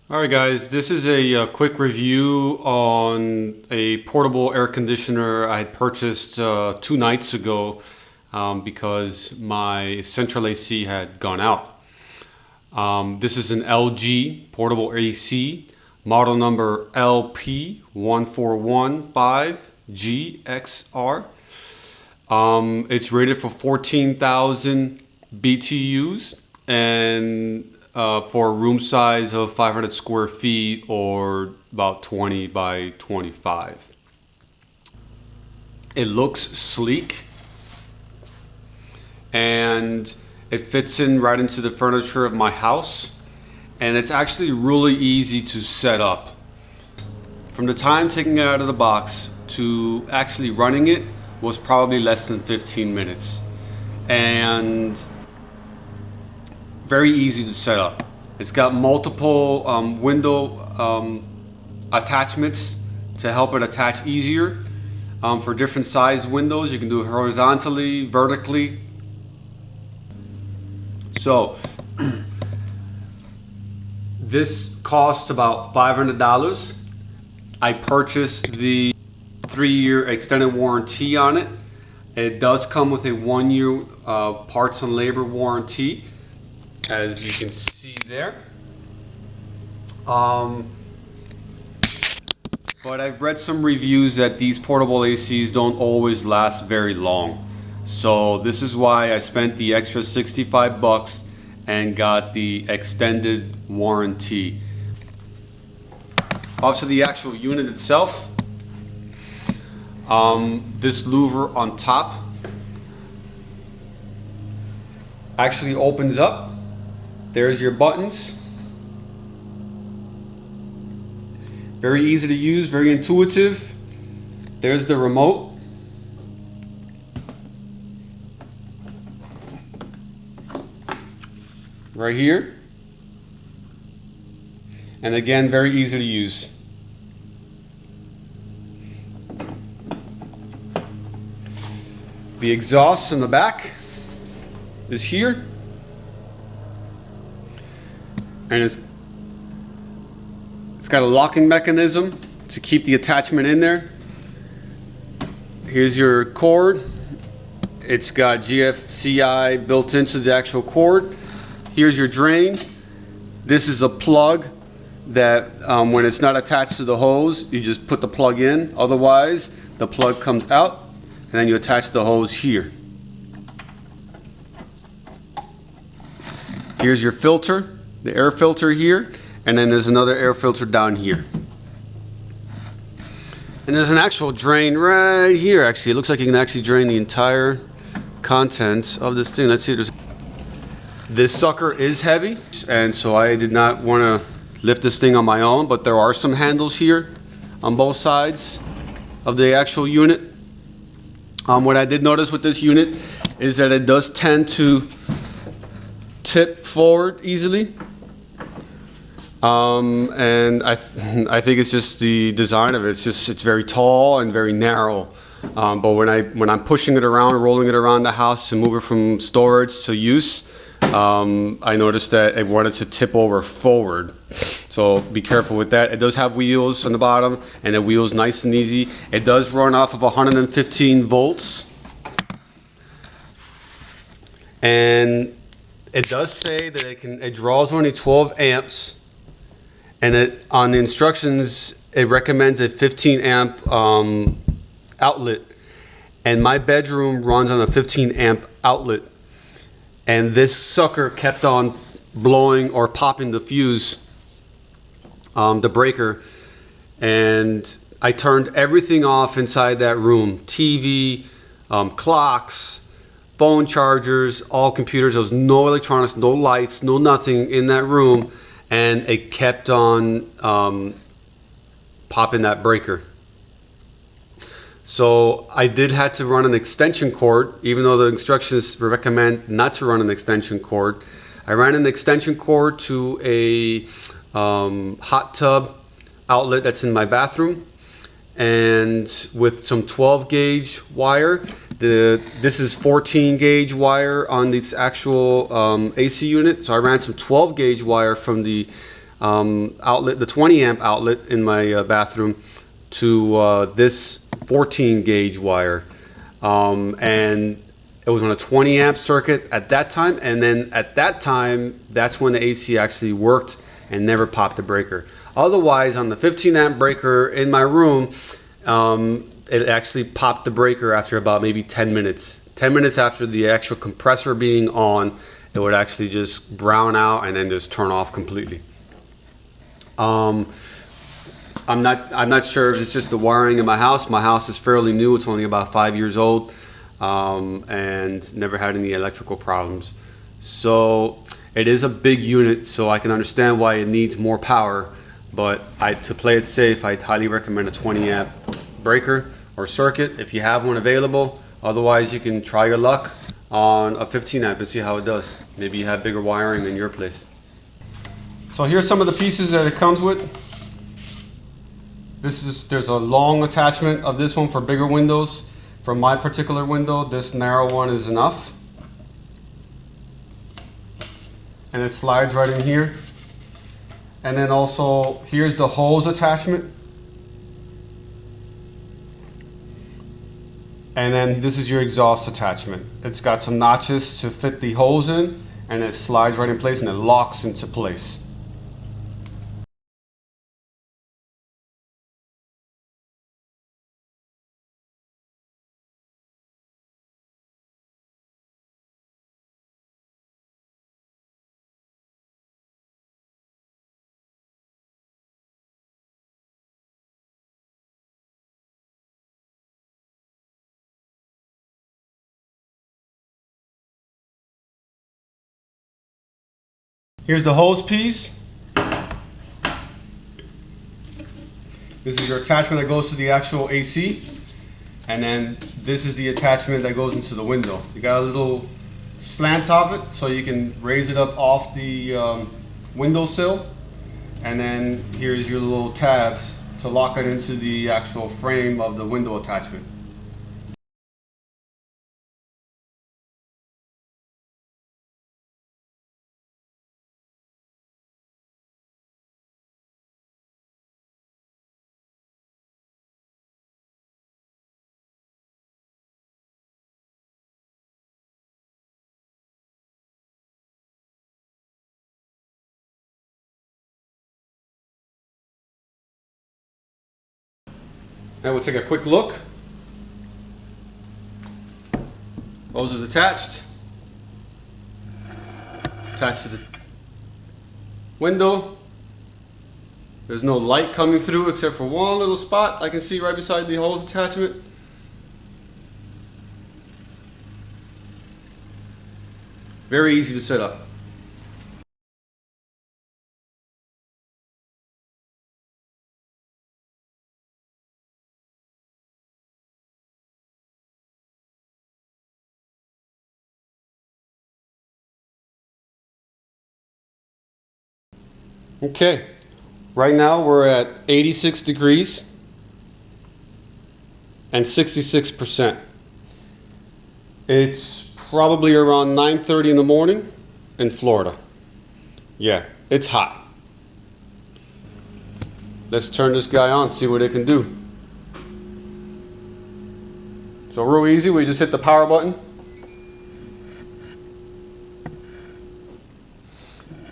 Alright guys, this is a quick review on a portable air conditioner I had purchased 2 nights ago because my central AC had gone out. This is an LG portable AC, model number LP1415GXR. It's rated for 14,000 BTUs and for a room size of 500 square feet or about 20 by 25. It looks sleek and it fits in right into the furniture of my house, and it's actually really easy to set up. From the time taking it out of the box to actually running it was probably less than 15 minutes, and very easy to set up. It's got multiple window attachments to help it attach easier for different size windows. You can do it horizontally, vertically. So this cost about $500. I purchased the 3-year extended warranty on it. It does come with a 1-year parts and labor warranty, as you can see there. But I've read some reviews that these portable ACs don't always last very long. So this is why I spent the extra 65 bucks and got the extended warranty. Off to the actual unit itself. This louver on top actually opens up. There's your buttons. Very easy to use, very intuitive. There's the remote. Right here. And again, very easy to use. The exhaust in the back is here. And it's got a locking mechanism to keep the attachment in there. Here's your cord. It's got GFCI built into the actual cord. Here's your drain. This is a plug that when it's not attached to the hose, you just put the plug in. Otherwise, the plug comes out and then you attach the hose here. Here's your filter, the air filter here, and then there's another air filter down here. And there's an actual drain right here. Actually, it looks like you can actually drain the entire contents of this thing. Let's see. This sucker is heavy, and so I did not want to lift this thing on my own, but there are some handles here on both sides of the actual unit. What I did notice with this unit is that it does tend to tip forward easily. And I think it's just the design of it. It's very tall and very narrow. But when I'm pushing it around, rolling it around the house to move it from storage to use, I noticed that it wanted to tip over forward. So be careful with that. It does have wheels on the bottom, and the wheel's nice and easy. It does run off of 115 volts. And it does say that it draws only 12 amps. And on the instructions, it recommends a 15 amp outlet. And my bedroom runs on a 15 amp outlet. And this sucker kept on blowing or popping the fuse, the breaker. And I turned everything off inside that room. TV, clocks, phone chargers, all computers. There was no electronics, no lights, no nothing in that room. And it kept on popping that breaker. So I did have to run an extension cord, even though the instructions recommend not to run an extension cord. I ran an extension cord to a hot tub outlet that's in my bathroom, and with some 12 gauge wire. This is 14 gauge wire on this actual AC unit. So I ran some 12 gauge wire from the outlet, the 20 amp outlet in my bathroom, to this 14 gauge wire, and it was on a 20 amp circuit at that time, and then at that time, that's when the AC actually worked and never popped the breaker. Otherwise, on the 15 amp breaker in my room, it actually popped the breaker after about maybe 10 minutes. 10 minutes after the actual compressor being on, it would actually just brown out and then just turn off completely. I'm not sure if it's just the wiring in my house. My house is fairly new. It's only about 5 years old, and never had any electrical problems. So it is a big unit, so I can understand why it needs more power, but to play it safe, I'd highly recommend a 20 amp breaker or circuit if you have one available. Otherwise, you can try your luck on a 15 amp and see how it does. Maybe you have bigger wiring in your place. So here's some of the pieces that it comes with. There's a long attachment of this one for bigger windows. For my particular window, this narrow one is enough. And it slides right in here. And then also, here's the hose attachment. And then this is your exhaust attachment. It's got some notches to fit the hose in, and it slides right in place and it locks into place. Here's the hose piece. This is your attachment that goes to the actual AC. And then this is the attachment that goes into the window. You got a little slant of it so you can raise it up off the windowsill. And then here's your little tabs to lock it into the actual frame of the window attachment. Now we'll take a quick look. Hose is attached. It's attached to the window. There's no light coming through except for one little spot I can see right beside the hose attachment. Very easy to set up. Okay, right now we're at 86 degrees and 66%. It's probably around 9:30 in the morning in Florida. Yeah, it's hot. Let's turn this guy on, see what it can do. So real easy, we just hit the power button.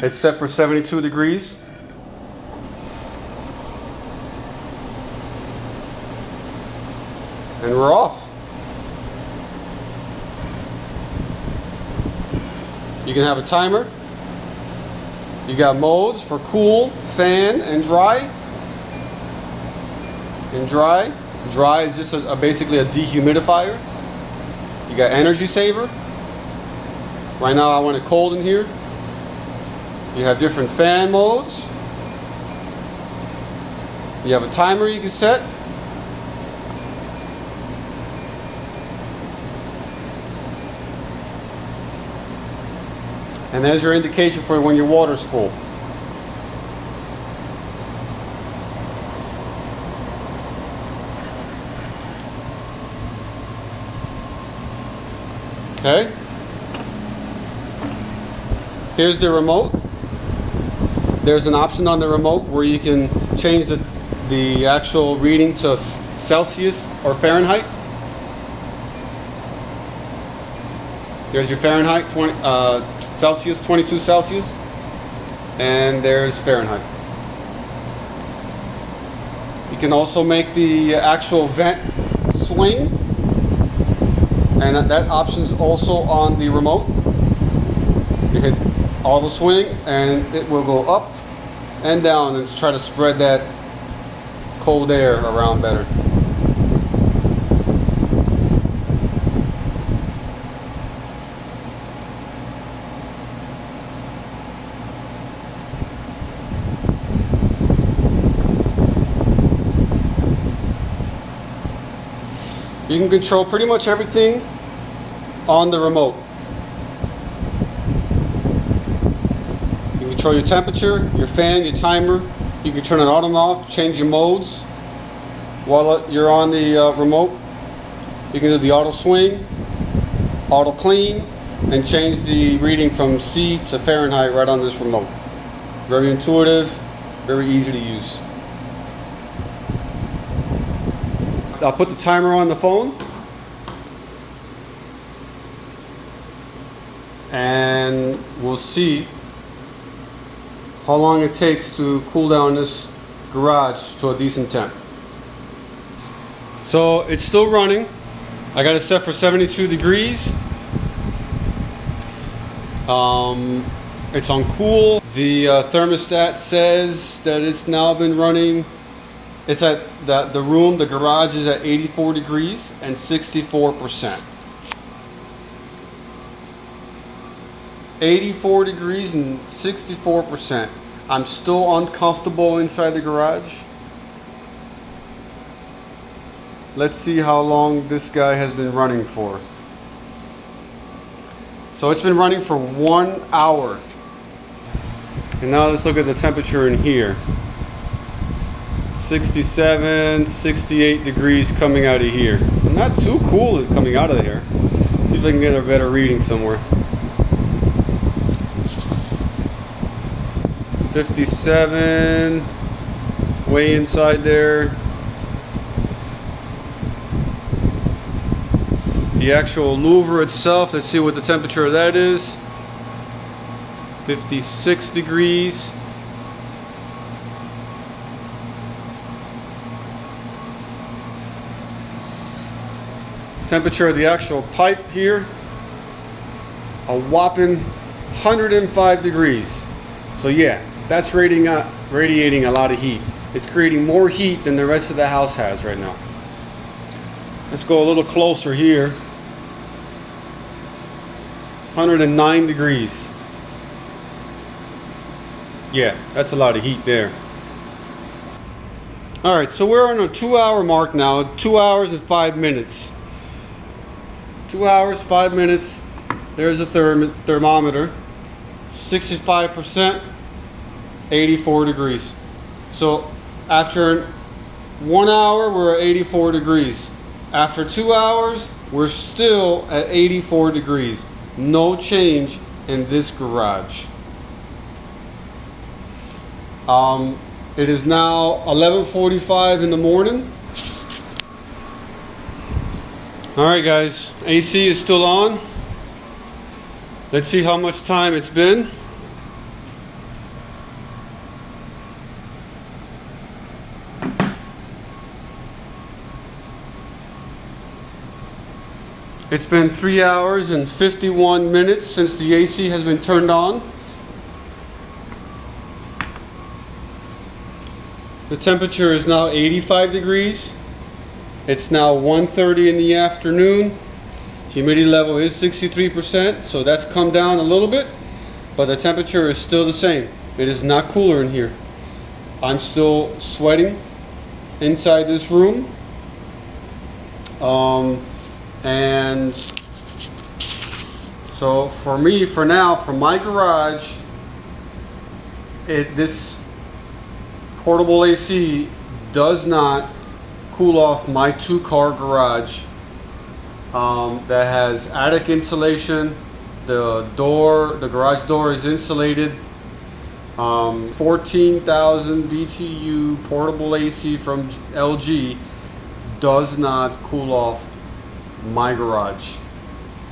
It's set for 72 degrees. And we're off. You can have a timer. You got modes for cool, fan, and dry. And dry. Dry is just basically a dehumidifier. You got energy saver. Right now I want it cold in here. You have different fan modes. You have a timer you can set. And there's your indication for when your water's full. Okay. Here's the remote. there's an option on the remote where you can change the actual reading to Celsius or Fahrenheit. There's your Fahrenheit, Celsius, 22 Celsius, and there's Fahrenheit. You can also make the actual vent swing, and that option is also on the remote. You hit auto swing and it will go up and down and try to spread that cold air around better. You can control pretty much everything on the remote. You can control your temperature, your fan, your timer. You can turn it on and off, change your modes while you're on the remote. You can do the auto swing, auto clean, and change the reading from C to Fahrenheit right on this remote. Very intuitive, very easy to use. I'll put the timer on the phone, and we'll see how long it takes to cool down this garage to a decent temp. So it's still running. I got it set for 72 degrees. It's on cool. The thermostat says that it's now been running. It's at the room, the garage is at 84 degrees and 64%. 84 degrees and 64%. I'm still uncomfortable inside the garage. Let's see how long this guy has been running for. So it's been running for 1 hour. And now let's look at the temperature in here. 67, 68 degrees coming out of here. So not too cool coming out of here. See if I can get a better reading somewhere. 57, way inside there. The actual louver itself, let's see what the temperature of that is. 56 degrees. Temperature of the actual pipe here, a whopping 105 degrees. So yeah, that's radiating a lot of heat. It's creating more heat than the rest of the house has right now. Let's go a little closer here. 109 degrees. Yeah, that's a lot of heat there. All right, so we're on a 2-hour mark now, 2 hours and 5 minutes. 2 hours, 5 minutes. There's a thermometer. 65%, 84 degrees. So after 1 hour, we're at 84 degrees. After 2 hours, we're still at 84 degrees. No change in this garage. It is now 11:45 in the morning. All right, guys, AC is still on. Let's see how much time it's been. It's been 3 hours and 51 minutes since the AC has been turned on. The temperature is now 85 degrees. It's now 1:30 in the afternoon. Humidity level is 63%, so that's come down a little bit, but the temperature is still the same. It is not cooler in here. I'm still sweating inside this room. And so for me, for now, for my garage, this portable AC does not cool off my 2-car garage that has attic insulation. The garage door is insulated. 14,000 BTU portable AC from LG does not cool off my garage.